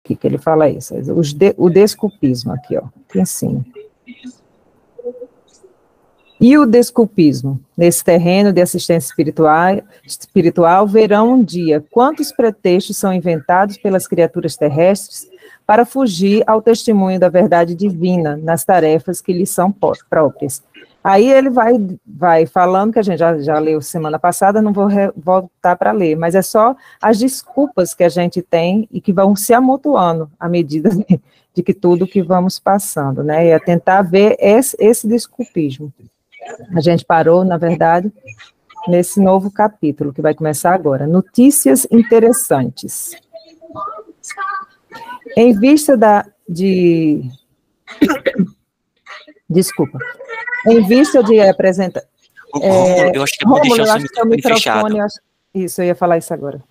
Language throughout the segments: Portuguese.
que ele fala isso? O desculpismo aqui, ó, aqui em cima. E o desculpismo, nesse terreno de assistência espiritual, verão um dia quantos pretextos são inventados pelas criaturas terrestres para fugir ao testemunho da verdade divina nas tarefas que lhes são próprias. Aí ele vai falando, que a gente já leu semana passada, não vou voltar para ler, mas é só as desculpas que a gente tem e que vão se amontoando à medida de que tudo que vamos passando, né? E é tentar ver esse desculpismo. A gente parou, na verdade, nesse novo capítulo, que vai começar agora. Notícias interessantes. Em vista Desculpa. Em vista de apresentar... eu acho que é bom deixar o seu microfone fechado. Isso, eu ia falar isso agora.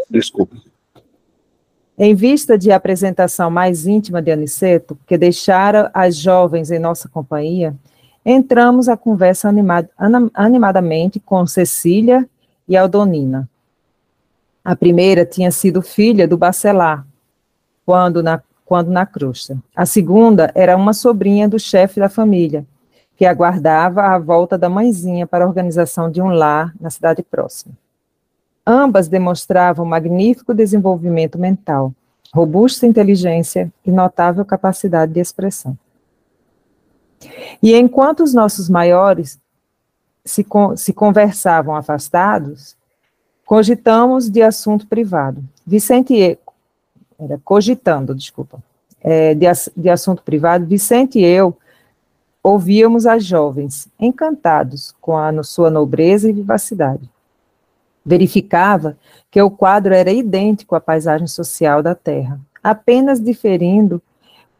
Desculpa. Em vista de apresentação mais íntima de Aniceto, que deixara as jovens em nossa companhia, entramos a conversa animadamente com Cecília e Aldonina. A primeira tinha sido filha do Bacelar, quando na crosta. A segunda era uma sobrinha do chefe da família, que aguardava a volta da mãezinha para a organização de um lar na cidade próxima. Ambas demonstravam magnífico desenvolvimento mental, robusta inteligência e notável capacidade de expressão. E enquanto os nossos maiores se conversavam afastados, cogitamos de assunto privado. De assunto privado, Vicente e eu ouvíamos as jovens, encantados com a sua nobreza e vivacidade. Verificava que o quadro era idêntico à paisagem social da Terra, apenas diferindo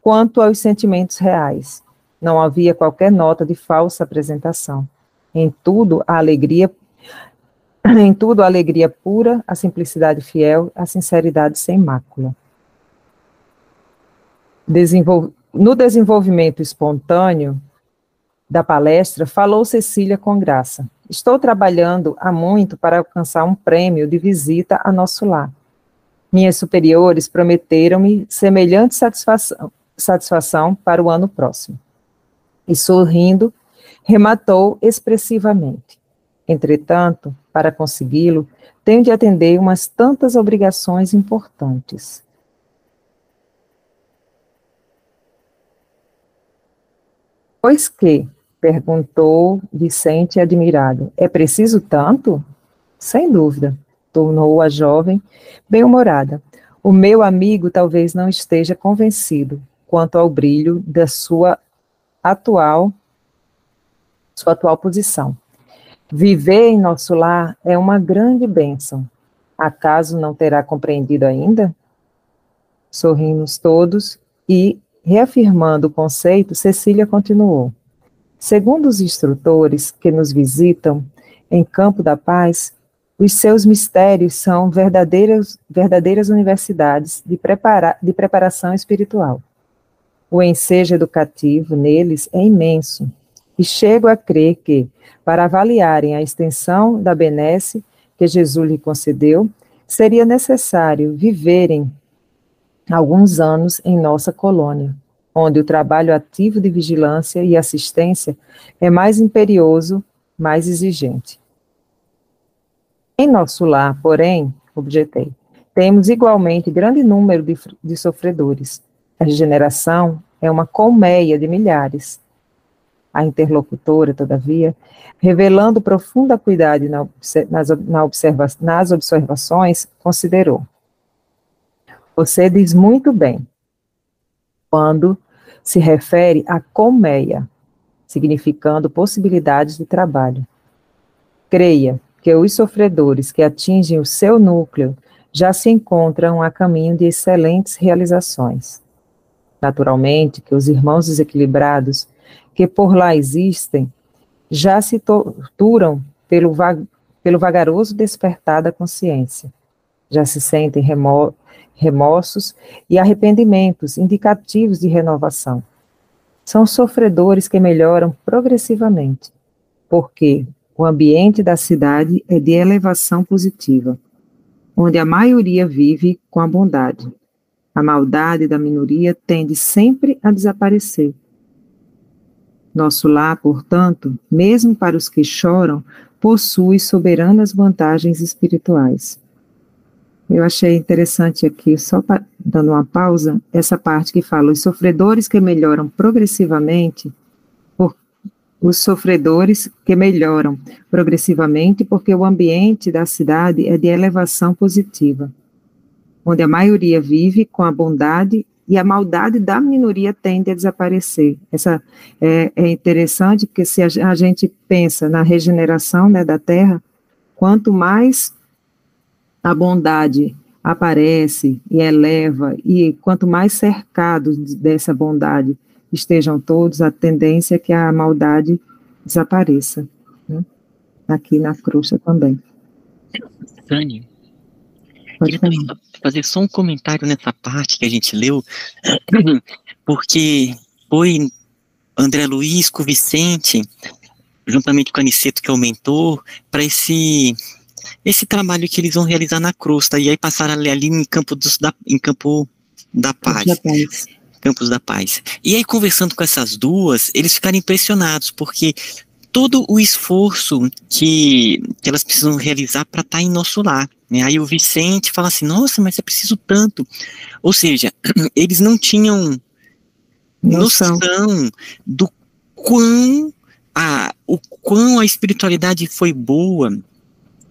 quanto aos sentimentos reais. Não havia qualquer nota de falsa apresentação. Em tudo, a alegria pura, a simplicidade fiel, a sinceridade sem mácula. No desenvolvimento espontâneo da palestra, falou Cecília com graça. Estou trabalhando há muito para alcançar um prêmio de visita a nosso lar. Minhas superiores prometeram-me semelhante satisfação para o ano próximo. E sorrindo, rematou expressivamente. Entretanto, para consegui-lo, tenho de atender umas tantas obrigações importantes. Pois que? Perguntou Vicente admirado. É preciso tanto? Sem dúvida, tornou a jovem bem-humorada. O meu amigo talvez não esteja convencido quanto ao brilho da sua atual posição. Viver em nosso lar é uma grande bênção. Acaso não terá compreendido ainda? Sorrimos todos e, reafirmando o conceito, Cecília continuou. Segundo os instrutores que nos visitam em Campo da Paz, os seus mistérios são verdadeiras universidades de preparação espiritual. O ensejo educativo neles é imenso, e chego a crer que, para avaliarem a extensão da benesse que Jesus lhe concedeu, seria necessário viverem alguns anos em nossa colônia, onde o trabalho ativo de vigilância e assistência é mais imperioso, mais exigente. Em nosso lar, porém, objetei, temos igualmente grande número de sofredores. A regeneração é uma colmeia de milhares. A interlocutora, todavia, revelando profunda cuidado nas observações, considerou. Você diz muito bem, quando se refere a colmeia, significando possibilidades de trabalho. Creia que os sofredores que atingem o seu núcleo já se encontram a caminho de excelentes realizações. Naturalmente, que os irmãos desequilibrados que por lá existem já se torturam pelo vagaroso despertar da consciência. Já se sentem remorsos e arrependimentos indicativos de renovação. São sofredores que melhoram progressivamente, porque o ambiente da cidade é de elevação positiva, onde a maioria vive com a bondade. A maldade da minoria tende sempre a desaparecer. Nosso lar, portanto, mesmo para os que choram, possui soberanas vantagens espirituais. Eu achei interessante aqui, só dando uma pausa, essa parte que fala, os sofredores que melhoram progressivamente, porque o ambiente da cidade é de elevação positiva, onde a maioria vive com a bondade e a maldade da minoria tende a desaparecer. Essa é interessante, porque se a gente pensa na regeneração, né, da Terra, quanto mais a bondade aparece e eleva, e quanto mais cercados dessa bondade estejam todos, a tendência é que a maldade desapareça, né? Aqui na crosta também. Tânia, queria fazer só um comentário nessa parte que a gente leu, porque foi André Luiz com o Vicente, juntamente com a Aniceto, que é o mentor, para esse trabalho que eles vão realizar na crosta, e aí passaram ali em Campos da Paz. Campos da Paz. E aí, conversando com essas duas, eles ficaram impressionados, porque todo o esforço que elas precisam realizar para estar em nosso lar, né? Aí o Vicente fala assim, nossa, mas é preciso tanto. Ou seja, eles não tinham noção do quão a espiritualidade foi boa.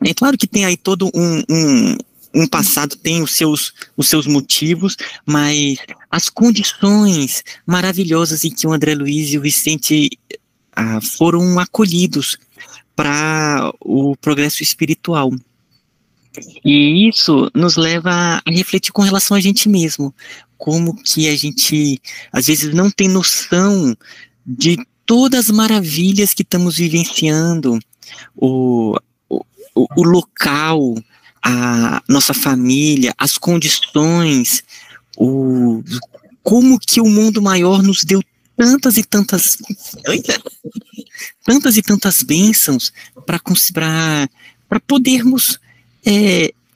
É claro que tem aí todo um passado, tem os seus motivos, mas as condições maravilhosas em que o André Luiz e o Vicente foram acolhidos para o progresso espiritual. E isso nos leva a refletir com relação a gente mesmo, como que a gente, às vezes, não tem noção de todas as maravilhas que estamos vivenciando, o local, a nossa família, as condições, como que o mundo maior nos deu tantas e tantas bênçãos para podermos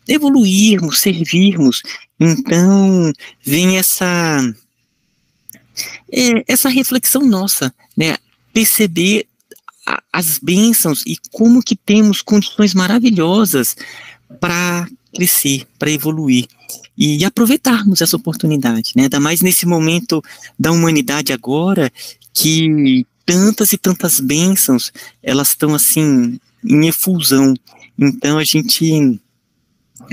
evoluirmos, servirmos. Então vem essa reflexão nossa, né? Perceber as bênçãos e como que temos condições maravilhosas para crescer, para evoluir e aproveitarmos essa oportunidade, né? Ainda mais nesse momento da humanidade agora, que tantas e tantas bênçãos, elas estão assim em efusão. Então a gente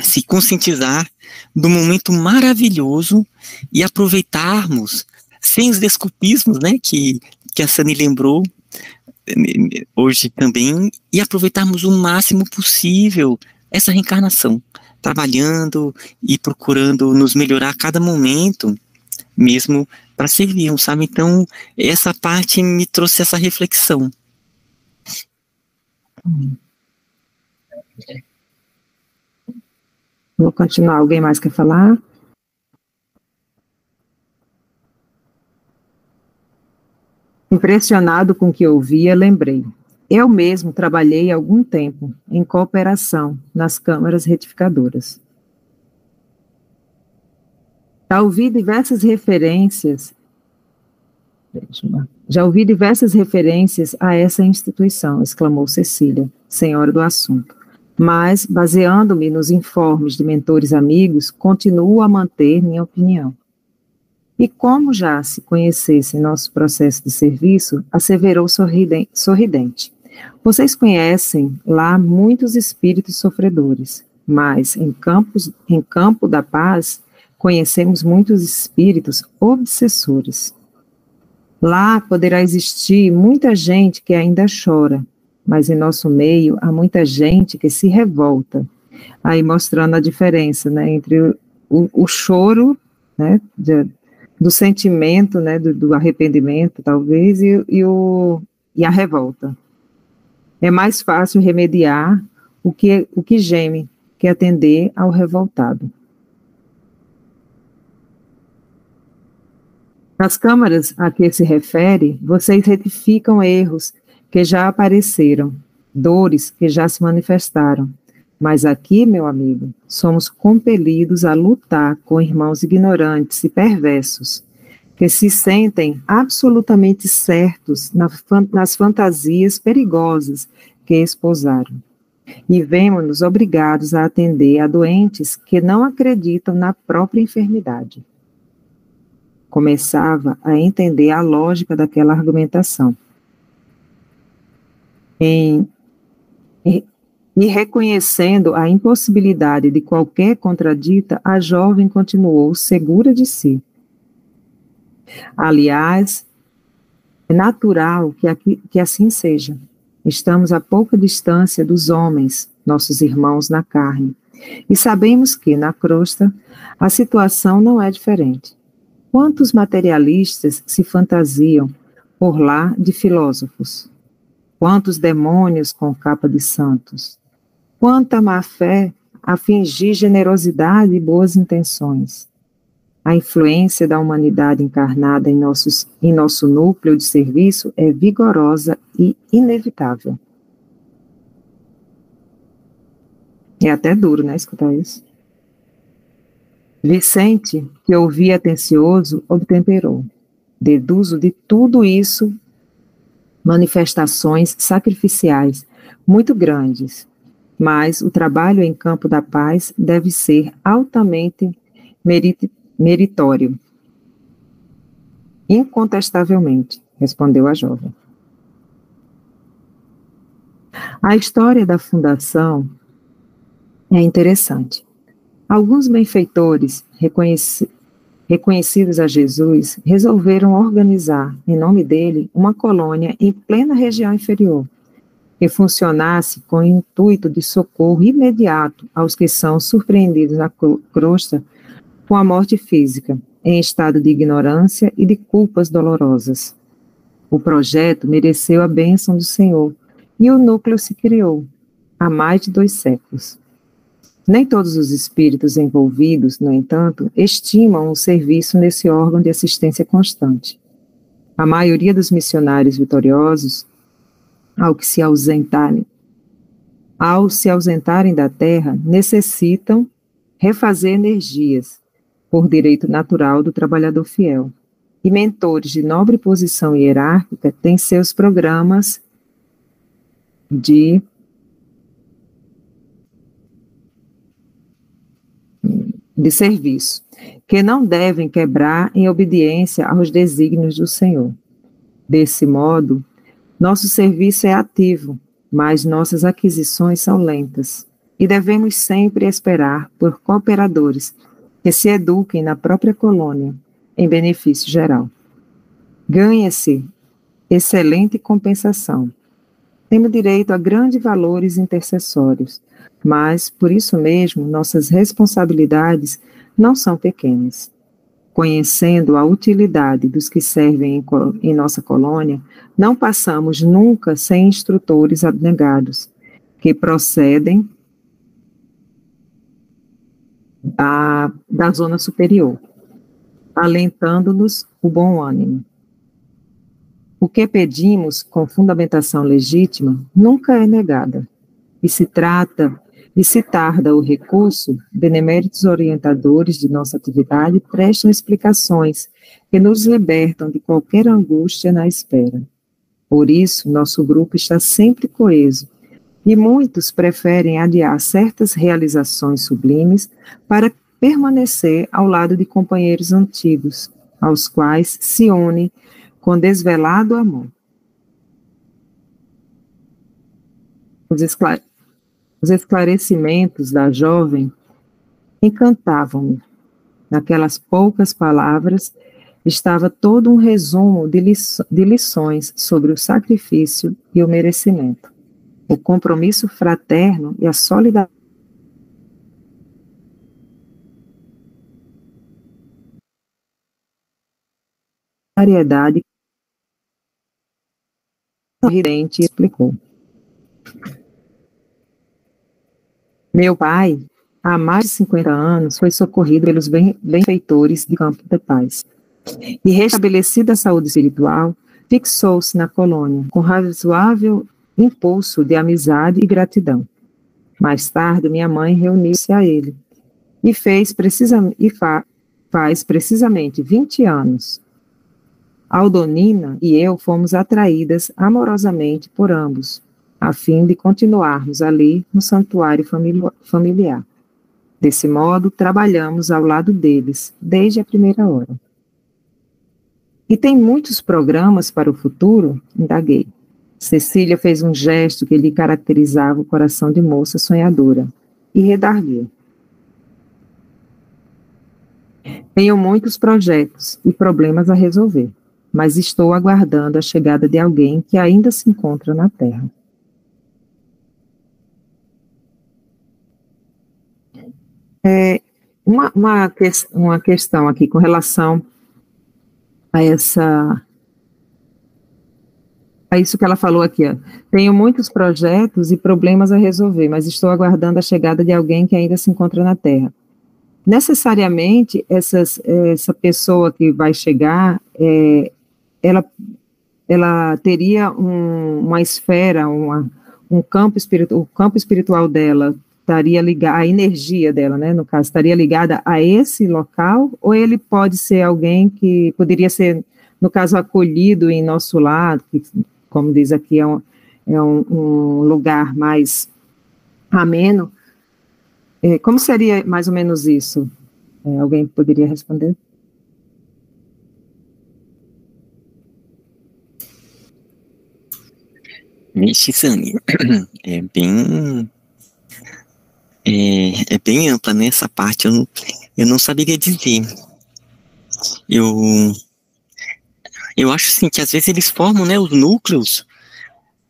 se conscientizar do momento maravilhoso e aproveitarmos sem os desculpismos, né, que a Sani lembrou hoje também, e aproveitarmos o máximo possível essa reencarnação, trabalhando e procurando nos melhorar a cada momento, mesmo para servirmos, sabe? Então, essa parte me trouxe essa reflexão. Vou continuar. Alguém mais quer falar? Impressionado com o que ouvia, lembrei. Eu mesmo trabalhei algum tempo em cooperação nas câmaras retificadoras. Já ouvi diversas referências a essa instituição, exclamou Cecília, senhora do assunto. Mas, baseando-me nos informes de mentores amigos, continuo a manter minha opinião. E como já se conhecesse em nosso processo de serviço, asseverou sorridente. Vocês conhecem lá muitos espíritos sofredores, mas em Campo da Paz conhecemos muitos espíritos obsessores. Lá poderá existir muita gente que ainda chora, mas em nosso meio há muita gente que se revolta. Aí mostrando a diferença, né, entre o choro, né, do sentimento, né, do arrependimento, talvez, e a revolta. É mais fácil remediar o que geme, que atender ao revoltado. Nas câmaras a que se refere, vocês retificam erros que já apareceram, dores que já se manifestaram, Mas aqui, meu amigo, somos compelidos a lutar com irmãos ignorantes e perversos, que se sentem absolutamente certos nas fantasias perigosas que esposaram. E vemos-nos obrigados a atender a doentes que não acreditam na própria enfermidade. Começava a entender a lógica daquela argumentação. E reconhecendo a impossibilidade de qualquer contradita, a jovem continuou segura de si. Aliás, é natural que assim seja. Estamos a pouca distância dos homens, nossos irmãos na carne, e sabemos que, na crosta, a situação não é diferente. Quantos materialistas se fantasiam por lá de filósofos? Quantos demônios com capa de santos? Quanta má-fé a fingir generosidade e boas intenções. A influência da humanidade encarnada em nosso núcleo de serviço é vigorosa e inevitável. É até duro, né, escutar isso. Vicente, que ouvia atencioso, obtemperou. Deduzo de tudo isso manifestações sacrificiais muito grandes, mas o trabalho em campo da paz deve ser altamente meritório. Incontestavelmente, respondeu a jovem. A história da fundação é interessante. Alguns benfeitores reconhecidos a Jesus resolveram organizar, em nome dele, uma colônia em plena região inferior, que funcionasse com o intuito de socorro imediato aos que são surpreendidos na crosta com a morte física, em estado de ignorância e de culpas dolorosas. O projeto mereceu a bênção do Senhor, e o núcleo se criou, há mais de 2 séculos. Nem todos os espíritos envolvidos, no entanto, estimam o serviço nesse órgão de assistência constante. A maioria dos missionários vitoriosos, ao se ausentarem da terra, necessitam refazer energias, por direito natural do trabalhador fiel. E mentores de nobre posição hierárquica têm seus programas de serviço, que não devem quebrar em obediência aos desígnios do Senhor. Desse modo, nosso serviço é ativo, mas nossas aquisições são lentas, e devemos sempre esperar por cooperadores que se eduquem na própria colônia, em benefício geral. Ganha-se excelente compensação. Temos direito a grandes valores intercessórios, mas, por isso mesmo, nossas responsabilidades não são pequenas. Conhecendo a utilidade dos que servem em nossa colônia, não passamos nunca sem instrutores abnegados, que procedem da zona superior, alentando-nos o bom ânimo. O que pedimos com fundamentação legítima nunca é negada, e se tarda o recurso, beneméritos orientadores de nossa atividade prestam explicações que nos libertam de qualquer angústia na espera. Por isso, nosso grupo está sempre coeso, e muitos preferem adiar certas realizações sublimes para permanecer ao lado de companheiros antigos, aos quais se une com desvelado amor. Os esclarecimentos da jovem encantavam-me. Naquelas poucas palavras estava todo um resumo de lições sobre o sacrifício e o merecimento, o compromisso fraterno e a solidariedade. O vidente explicou. Meu pai, há mais de 50 anos, foi socorrido pelos benfeitores de Campo de Paz. E, restabelecida a saúde espiritual, fixou-se na colônia, com razoável impulso de amizade e gratidão. Mais tarde, minha mãe reuniu-se a ele e faz precisamente 20 anos. Aldonina e eu fomos atraídas amorosamente por ambos, a fim de continuarmos ali no santuário familiar. Desse modo, trabalhamos ao lado deles, desde a primeira hora. E tem muitos programas para o futuro? Indaguei. Cecília fez um gesto que lhe caracterizava o coração de moça sonhadora, e redarguiu. Tenho muitos projetos e problemas a resolver, mas estou aguardando a chegada de alguém que ainda se encontra na Terra. Uma questão aqui com relação a isso que ela falou aqui, ó. Tenho muitos projetos e problemas a resolver, mas estou aguardando a chegada de alguém que ainda se encontra na Terra. Necessariamente, essa pessoa que vai chegar, ela teria uma esfera, um campo espiritual, o campo espiritual dela estaria ligada, a energia dela, né, no caso, estaria ligada a esse local, ou ele pode ser alguém que poderia ser, no caso, acolhido em nosso lar, que, como diz aqui, é um lugar mais ameno. Como seria mais ou menos isso? Alguém poderia responder? Vixe, Sani, é bem ampla nessa parte, eu não saberia dizer. Eu acho assim, que às vezes eles formam, né, os núcleos,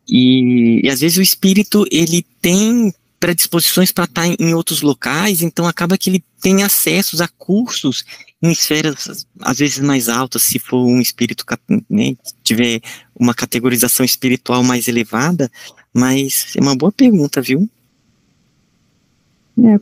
e às vezes o espírito, ele tem predisposições para estar em outros locais, então acaba que ele tem acessos a cursos em esferas, às vezes mais altas, se for um espírito, né, tiver uma categorização espiritual mais elevada, mas é uma boa pergunta, viu?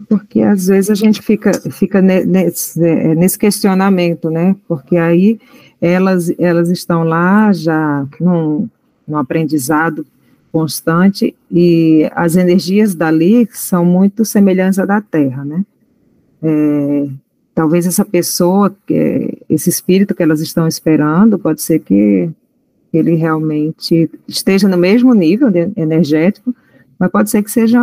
Porque às vezes a gente fica nesse questionamento, né, porque aí elas estão lá já num aprendizado constante, e as energias dali são muito semelhantes à da Terra, né? Talvez essa pessoa, esse espírito que elas estão esperando, pode ser que ele realmente esteja no mesmo nível energético, mas pode ser que seja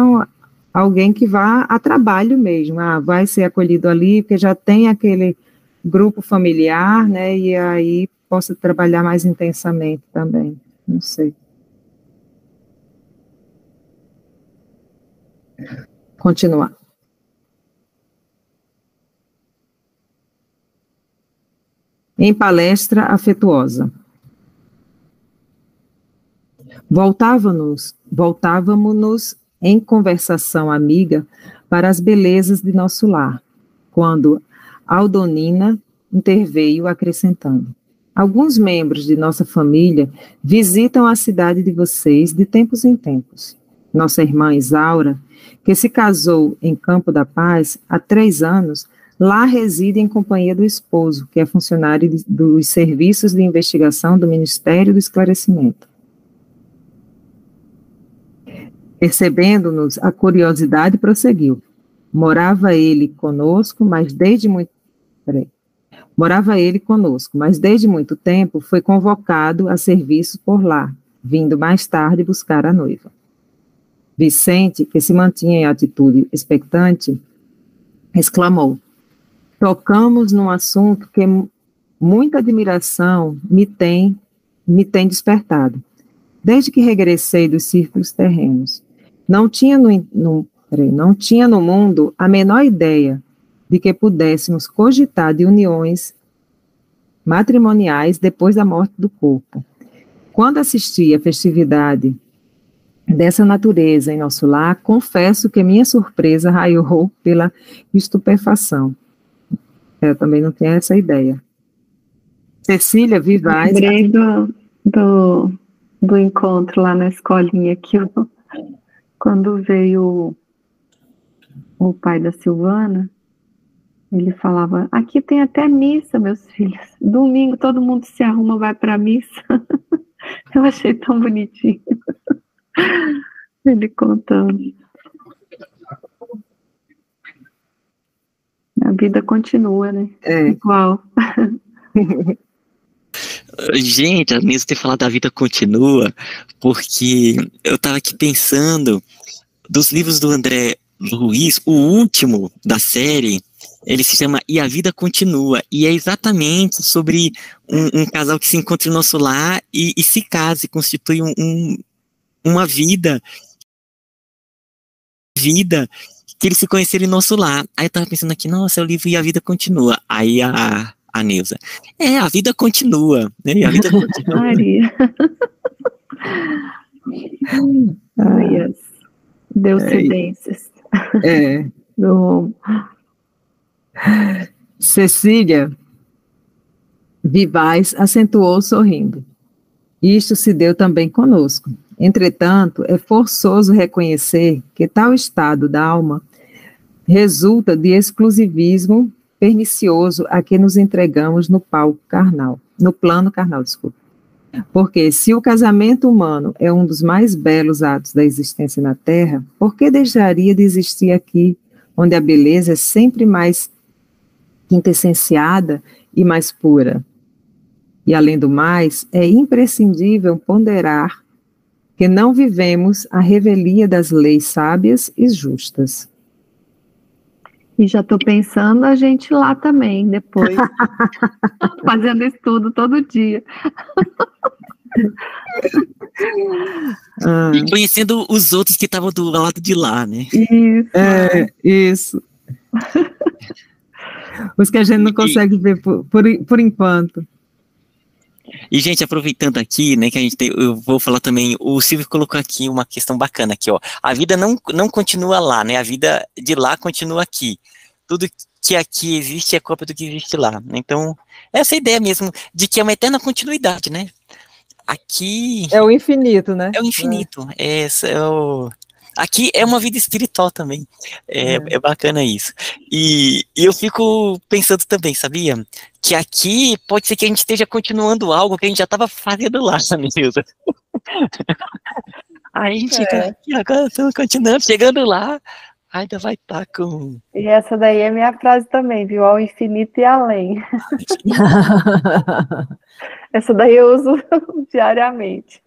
alguém que vá a trabalho mesmo, vai ser acolhido ali, porque já tem aquele grupo familiar, né, e aí possa trabalhar mais intensamente também, não sei. Continuar. Em palestra afetuosa. Voltávamos em conversação amiga para as belezas de nosso lar, quando Aldonina interveio acrescentando: alguns membros de nossa família visitam a cidade de vocês de tempos em tempos. Nossa irmã Isaura, que se casou em Campo da Paz há 3 anos, lá reside em companhia do esposo, que é funcionário dos serviços de investigação do Ministério do Esclarecimento. Percebendo-nos a curiosidade, prosseguiu. Morava ele conosco, mas desde muito tempo foi convocado a serviço por lá, vindo mais tarde buscar a noiva. Vicente, que se mantinha em atitude expectante, exclamou: tocamos num assunto que muita admiração me tem despertado. Desde que regressei dos círculos terrenos, não tinha no mundo a menor ideia de que pudéssemos cogitar de uniões matrimoniais depois da morte do corpo. Quando assisti à festividade dessa natureza em nosso lar, confesso que minha surpresa raiou pela estupefação. Eu também não tinha essa ideia. Cecília Vivaz... Lembrei do encontro lá na escolinha, que quando veio o pai da Silvana, ele falava: aqui tem até missa, meus filhos. Domingo todo mundo se arruma, vai para a missa. Eu achei tão bonitinho ele contando. A vida continua, né? Igual. Gente, a Nilza ter falado da vida continua, porque eu tava aqui pensando, dos livros do André Luiz, o último da série, ele se chama E a Vida Continua, e é exatamente sobre um casal que se encontra em nosso lar e se casa e constitui uma vida que eles se conheceram em nosso lar. Aí eu tava pensando aqui, nossa, é o livro E a Vida Continua. Aí a Neuza, a vida continua, né? E a vida continua. Maria. Yes. Deu cedências. Cecília Vivaz acentuou sorrindo. Isto se deu também conosco. Entretanto, é forçoso reconhecer que tal estado da alma resulta de exclusivismo pernicioso a que nos entregamos no plano carnal, desculpa. Porque se o casamento humano é um dos mais belos atos da existência na Terra, por que deixaria de existir aqui, onde a beleza é sempre mais quintessenciada e mais pura? E, além do mais, é imprescindível ponderar que não vivemos a revelia das leis sábias e justas. E já estou pensando a gente lá também, depois, fazendo estudo todo dia. E conhecendo os outros que estavam do lado de lá, né? Isso. Os que a gente não consegue ver por enquanto. E, gente, aproveitando aqui, né, que eu vou falar também, o Silvio colocou aqui uma questão bacana aqui, ó. A vida não continua lá, né? A vida de lá continua aqui. Tudo que aqui existe é cópia do que existe lá. Então, essa ideia mesmo de que é uma eterna continuidade, né? Aqui... É o infinito, né? É o infinito. Aqui é uma vida espiritual também. É bacana isso. E eu fico pensando também, sabia? Que aqui pode ser que a gente esteja continuando algo que a gente já estava fazendo lá, Nilza. Aí a gente fica aqui, agora estamos continuando, chegando lá, ainda vai estar com... E essa daí é minha frase também, viu? Ao infinito e além. Essa daí eu uso diariamente.